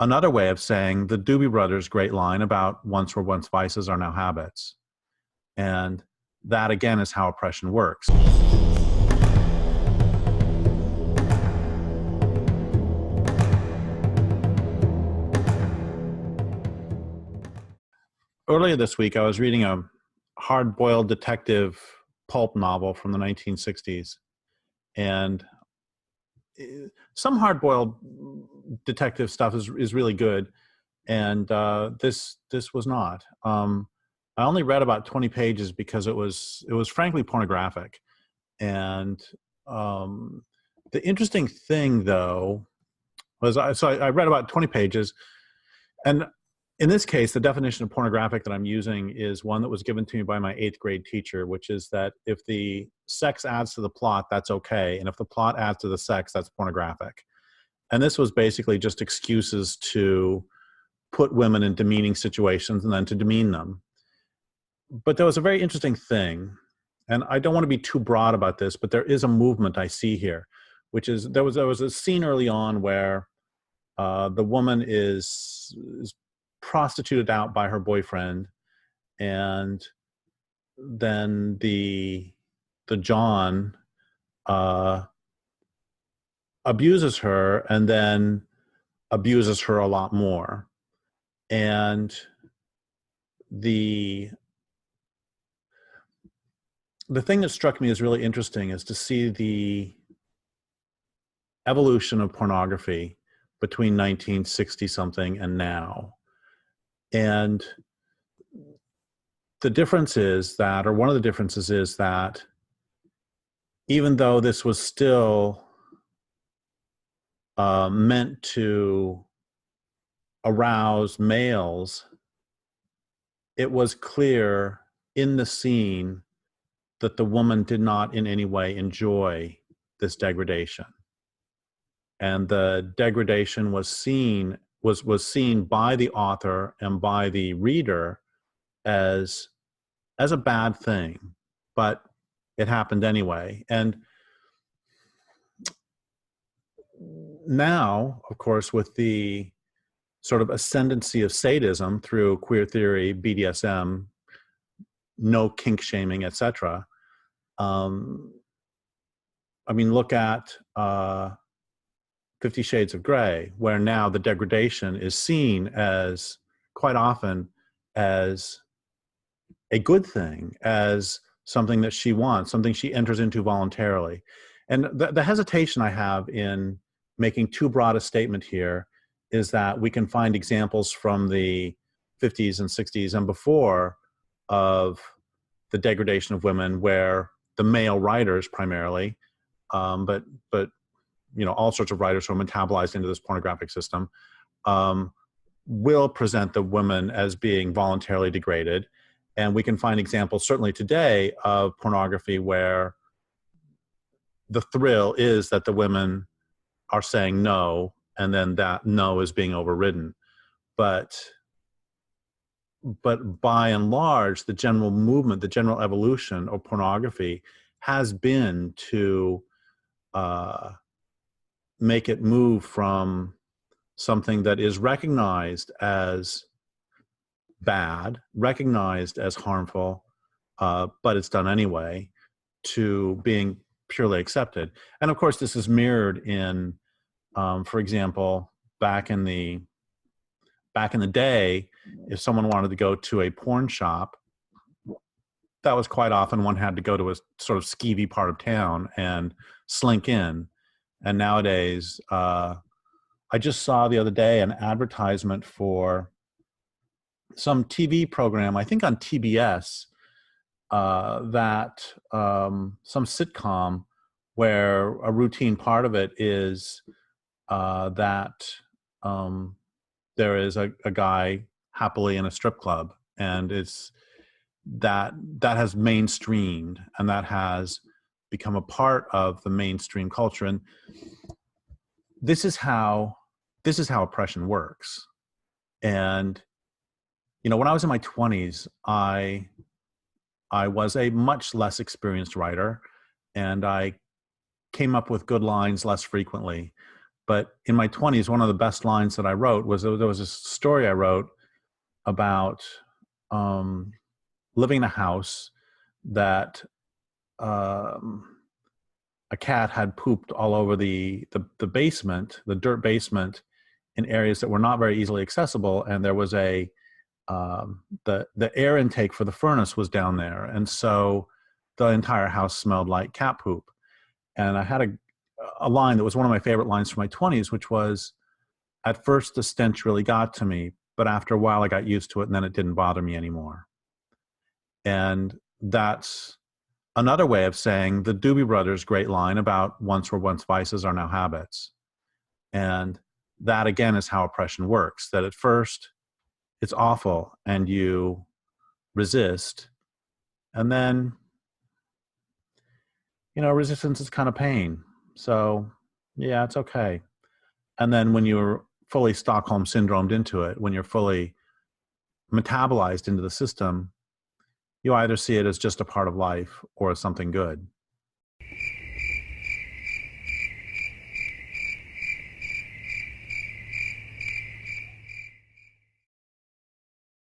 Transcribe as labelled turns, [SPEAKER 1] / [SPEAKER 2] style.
[SPEAKER 1] another way of saying the Doobie Brothers' great line about once were once vices are now habits. And that, again, is how oppression works. Earlier this week, I was reading a hard-boiled detective pulp novel from the 1960s. And some hard-boiled detective stuff is really good. And this was not. I only read about 20 pages because it was frankly pornographic. And the interesting thing, though, was I read about 20 pages, and in this case, the definition of pornographic that I'm using is one that was given to me by my 8th grade teacher, which is that if the sex adds to the plot, that's okay, and if the plot adds to the sex, that's pornographic. And this was basically just excuses to put women in demeaning situations and then to demean them. But there was a very interesting thing, and I don't want to be too broad about this, but there is a movement I see here, which is there was a scene early on where the woman is prostituted out by her boyfriend, and then the John abuses her and then abuses her a lot more. And the thing that struck me as really interesting is to see the evolution of pornography between 1960 something and now. And the difference is that, or one of the differences is that even though this was still meant to arouse males, it was clear in the scene that the woman did not in any way enjoy this degradation. And the degradation was seen by the author and by the reader as a bad thing, but it happened anyway. And now, of course, with the sort of ascendancy of sadism through queer theory, BDSM, no kink shaming, etc. I mean, look at 50 Shades of Grey, where now the degradation is seen as quite often as a good thing, as something that she wants, something she enters into voluntarily. And the hesitation I have in making too broad a statement here is that we can find examples from the 50s and 60s and before of the degradation of women where the male writers primarily, but you know, all sorts of writers who are metabolized into this pornographic system, will present the women as being voluntarily degraded. And we can find examples certainly today of pornography where the thrill is that the women are saying no, and then that no is being overridden. But by and large, the general movement, the general evolution of pornography has been to make it move from something that is recognized as bad, recognized as harmful, but it's done anyway, to being purely accepted. And of course, this is mirrored in, for example, back in the day, if someone wanted to go to a porn shop, that was quite often one had to go to a sort of skeevy part of town and slink in. And nowadays, I just saw the other day an advertisement for some TV program, I think on TBS, that some sitcom where a routine part of it is that there is a guy happily in a strip club, and it's that has mainstreamed, and that has become a part of the mainstream culture. And this is how oppression works. And you know, when I was in my 20s, I was a much less experienced writer, and I came up with good lines less frequently. But in my 20s, one of the best lines that I wrote was, there was a story I wrote about living in a house that a cat had pooped all over the basement, the dirt basement, in areas that were not very easily accessible, and there was the air intake for the furnace was down there, and so the entire house smelled like cat poop. And I had a line that was one of my favorite lines from my 20s, which was, "At first the stench really got to me, but after a while I got used to it, and then it didn't bother me anymore." And that's another way of saying the Doobie Brothers' great line about once were once vices are now habits. And that again is how oppression works, that at first it's awful and you resist, and then, resistance is kind of pain. So yeah, it's okay. And then when you're fully Stockholm syndromed into it, when you're fully metabolized into the system, you either see it as just a part of life or as something good.